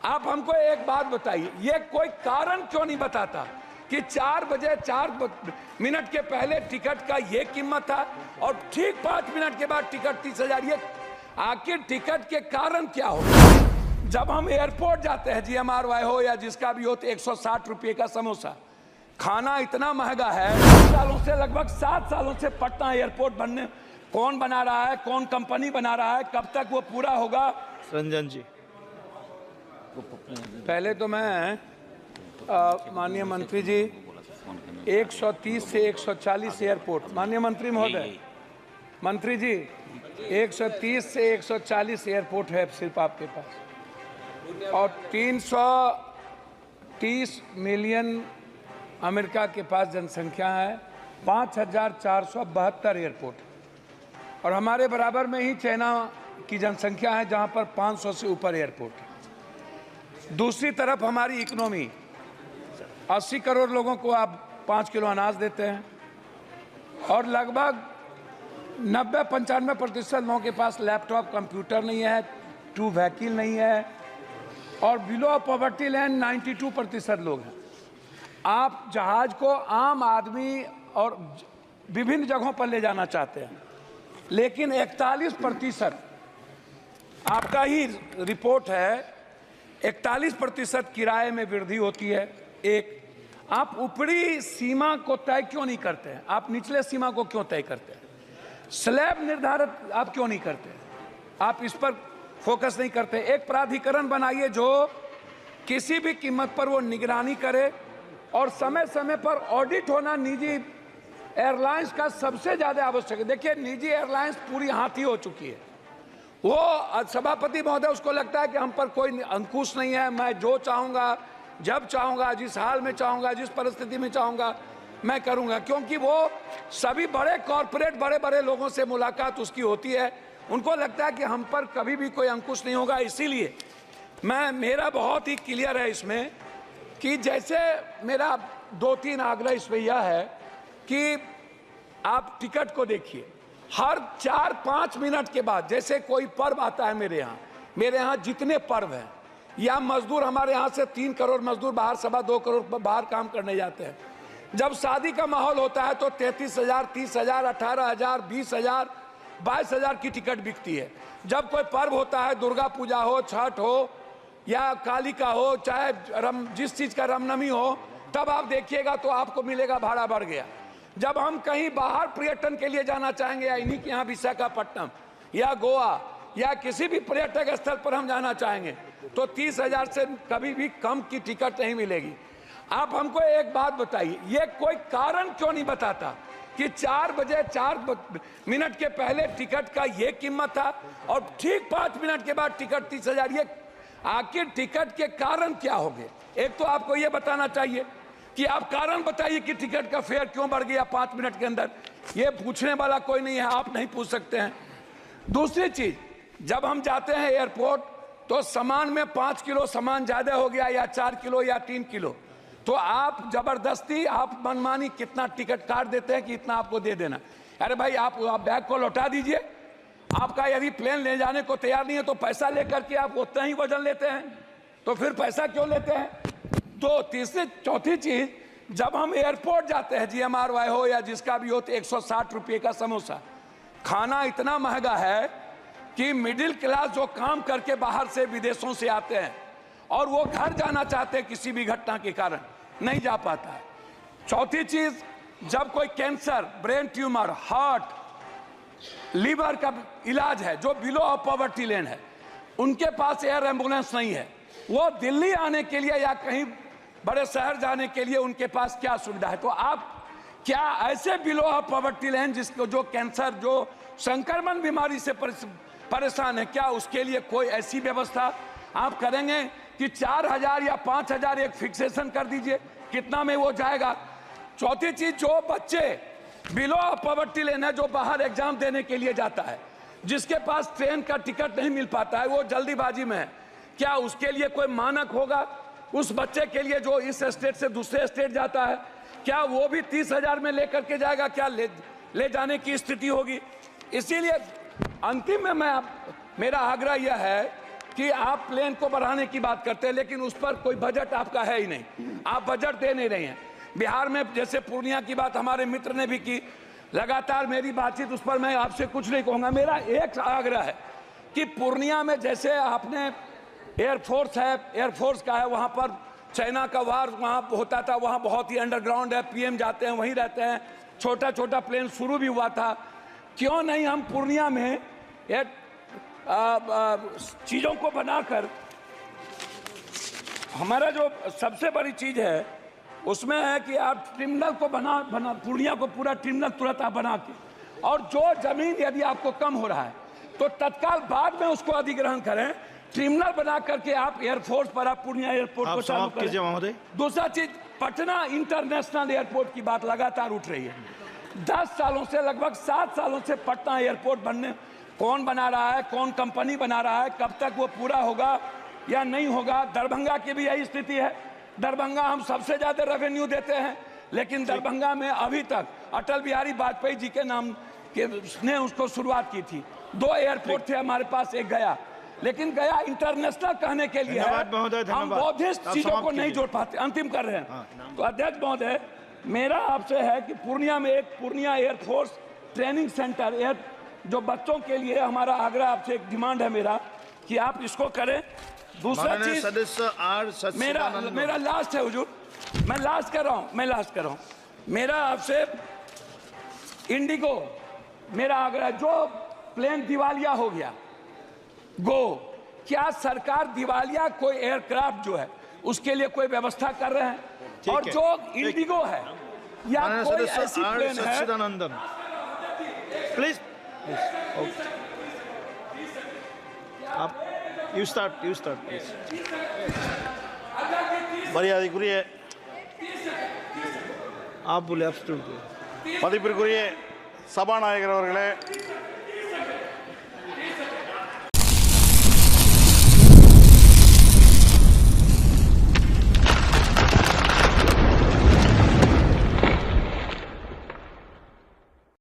आप हमको एक बात बताइए, ये कोई कारण क्यों नहीं बताता कि 4 बजे 4 मिनट के पहले टिकट का ये कीमत था और ठीक 5 मिनट के बाद टिकट 30,000। ये आखिर टिकट के कारण क्या हो? जब हम एयरपोर्ट जाते हैं, GMRY हो या जिसका भी हो, तो 160 रुपये का समोसा। खाना इतना महंगा है, 7 सालों से, लगभग 7 सालों से पटना एयरपोर्ट बनने, कौन बना रहा है, कौन कंपनी बना रहा है, कब तक वो पूरा होगा? रंजन जी, पहले तो मैं माननीय मंत्री जी, 130 से 140 एयरपोर्ट, माननीय मंत्री महोदय, मंत्री जी 130 से 140 एयरपोर्ट है सिर्फ आपके पास, और 330 मिलियन अमेरिका के पास जनसंख्या है, 5,472 एयरपोर्ट, और हमारे बराबर में ही चाइना की जनसंख्या है जहां पर 500 से ऊपर एयरपोर्ट है। दूसरी तरफ हमारी इकोनॉमी, 80 करोड़ लोगों को आप 5 किलो अनाज देते हैं, और लगभग 90-95% लोगों के पास लैपटॉप, कंप्यूटर नहीं है, 2 व्हीकल नहीं है, और बिलो पॉवर्टी लाइन 92% लोग हैं। आप जहाज को आम आदमी और विभिन्न जगहों पर ले जाना चाहते हैं, लेकिन 41% आपका ही रिपोर्ट है, 41% किराए में वृद्धि होती है। एक, आप ऊपरी सीमा को तय क्यों नहीं करते हैं? आप निचले सीमा को क्यों तय करते हैं? स्लैब निर्धारित आप क्यों नहीं करते? आप इस पर फोकस नहीं करते। एक प्राधिकरण बनाइए जो किसी भी कीमत पर वो निगरानी करे, और समय समय पर ऑडिट होना निजी एयरलाइंस का सबसे ज्यादा आवश्यक है। देखिए, निजी एयरलाइंस पूरी हाथी हो चुकी है। वो सभापति महोदय, उसको लगता है कि हम पर कोई अंकुश नहीं है, मैं जो चाहूंगा, जब चाहूंगा, जिस हाल में चाहूंगा, जिस परिस्थिति में चाहूंगा मैं करूंगा, क्योंकि वो सभी बड़े कॉरपोरेट, बड़े बड़े लोगों से मुलाकात उसकी होती है। उनको लगता है कि हम पर कभी भी कोई अंकुश नहीं होगा। इसीलिए मेरा बहुत ही क्लियर है इसमें कि जैसे मेरा 2-3 आग्रह इसमें यह है कि आप टिकट को देखिए, हर 4-5 मिनट के बाद, जैसे कोई पर्व आता है मेरे यहाँ जितने पर्व हैं, या मजदूर, हमारे यहाँ से 3 करोड़ मजदूर बाहर, 2.25 करोड़ बाहर काम करने जाते हैं। जब शादी का माहौल होता है तो 33,000, 30,000, 18,000, 20,000, 22,000 की टिकट बिकती है। जब कोई पर्व होता है, दुर्गा पूजा हो, छठ हो या काली का हो, चाहे जिस चीज का रामनवमी हो, तब आप देखिएगा तो आपको मिलेगा भाड़ा बढ़ गया। जब हम कहीं बाहर पर्यटन के लिए जाना चाहेंगे, या इन्हीं के यहाँ विशाखापट्टनम या गोवा या किसी भी पर्यटक स्थल पर हम जाना चाहेंगे, तो 30,000 से कभी भी कम की टिकट नहीं मिलेगी। आप हमको एक बात बताइए, ये कोई कारण क्यों नहीं बताता कि 4 बजे 4 मिनट के पहले टिकट का ये कीमत था और ठीक 5 मिनट के बाद टिकट 30,000। ये आखिर टिकट के कारण क्या हो गए? एक तो आपको ये बताना चाहिए कि आप कारण बताइए कि टिकट का फेयर क्यों बढ़ गया 5 मिनट के अंदर। ये पूछने वाला कोई नहीं है, आप नहीं पूछ सकते हैं। दूसरी चीज, जब हम जाते हैं एयरपोर्ट तो सामान में 5 किलो सामान ज्यादा हो गया, या 4 किलो या 3 किलो, तो आप जबरदस्ती, आप मनमानी कितना टिकट काट देते हैं कि इतना आपको दे देना। अरे भाई, आप बैग को लौटा दीजिए। आपका यदि प्लेन ले जाने को तैयार नहीं है तो पैसा लेकर के आप उतना ही वजन लेते हैं, तो फिर पैसा क्यों लेते हैं? तो तीसरी चौथी चीज, जब हम एयरपोर्ट जाते हैं, GMRY हो या जिसका भी हो, तो 160 रुपये का समोसा। खाना इतना महंगा है कि मिडिल क्लास जो काम करके बाहर से, विदेशों से आते हैं और वो घर जाना चाहते हैं, किसी भी घटना के कारण नहीं जा पाता है। चौथी चीज, जब कोई cancer, brain tumour, heart, liver का इलाज है, जो बिलो ऑफ पॉवर्टी लाइन है, उनके पास एयर एम्बुलेंस नहीं है, वो दिल्ली आने के लिए या कहीं बड़े शहर जाने के लिए उनके पास क्या सुविधा है? तो आप क्या ऐसे बिलो ऑफ पॉवर्टी लाइन, जिसको, जो कैंसर, जो संक्रमण बीमारी से परेशान है, क्या उसके लिए कोई ऐसी व्यवस्था आप करेंगे कि 4,000 या 5,000 एक फिक्सेशन कर दीजिए, कितना में वो जाएगा? चौथी चीज, जो बच्चे बिलो ऑफ पॉवर्टी लाइन है, जो बाहर एग्जाम देने के लिए जाता है, जिसके पास ट्रेन का टिकट नहीं मिल पाता है, वो जल्दीबाजी में है, क्या उसके लिए कोई मानक होगा? उस बच्चे के लिए जो इस स्टेट से दूसरे स्टेट जाता है, क्या वो भी 30,000 में लेकर के जाएगा? क्या ले जाने की स्थिति होगी? इसीलिए अंतिम में मेरा आग्रह यह है कि आप प्लेन को बढ़ाने की बात करते हैं, लेकिन उस पर कोई बजट आपका है ही नहीं, आप बजट दे नहीं रहे हैं। बिहार में जैसे पूर्णिया की बात हमारे मित्र ने भी की, लगातार मेरी बातचीत उस पर, मैं आपसे कुछ नहीं कहूँगा। मेरा एक आग्रह है कि पूर्णिया में जैसे आपने एयरफोर्स है, एयरफोर्स का है, वहाँ पर चाइना का वार वहाँ होता था, वहाँ बहुत ही अंडरग्राउंड है, पीएम जाते हैं वहीं रहते हैं, छोटा छोटा प्लेन शुरू भी हुआ था। क्यों नहीं हम पूर्णिया में चीज़ों को बनाकर, हमारा जो सबसे बड़ी चीज़ है उसमें है कि आप टर्मिनल को बना पूर्णिया को पूरा टर्मिनल तुरंत आप बना के, और जो जमीन यदि आपको कम हो रहा है तो तत्काल बाद में उसको अधिग्रहण करें, टर्मिनल बना करके आप एयरफोर्स पर आप पूर्णिया एयरपोर्ट को चालू करें। दूसरा चीज, पटना इंटरनेशनल एयरपोर्ट की बात लगातार उठ रही है। 10 सालों से, लगभग 7 सालों से पटना एयरपोर्ट बनने, कौन बना रहा है, कौन कंपनी बना रहा है, कब तक वो पूरा होगा या नहीं होगा। दरभंगा की भी यही स्थिति है। दरभंगा हम सबसे ज्यादा रेवेन्यू देते हैं, लेकिन दरभंगा में अभी तक अटल बिहारी वाजपेयी जी के नाम के ने उसको शुरुआत की थी। 2 एयरपोर्ट थे हमारे पास, एक गया, लेकिन गया इंटरनेशनल कहने के लिए है, हम बौद्धिस्ट चीजों को नहीं जोड़ पाते। अंतिम कर रहे हैं। तो अध्यक्ष महोदय, मेरा आपसे है कि पूर्णिया में एक पूर्णिया एयरफोर्स ट्रेनिंग सेंटर, जो बच्चों के लिए, हमारा आग्रह आपसे, एक डिमांड है मेरा कि आप इसको करें। दूसरा चीज, मेरा लास्ट है हुजूर, मैं लास्ट कर रहा हूं, मेरा आपसे इंडिगो, मेरा आग्रह, जो प्लेन दिवालिया हो गया क्या सरकार दिवालिया कोई एयरक्राफ्ट जो है उसके लिए कोई व्यवस्था कर रहे हैं? और जो इंडिगो है या कोई ऐसी प्लेन है, प्लीज आप यू स्टार्ट प्लीज। மரியாதைக்குரிய आप बोले, आप மதிப்பிற்குரிய சபாநாயகர் அவர்களே,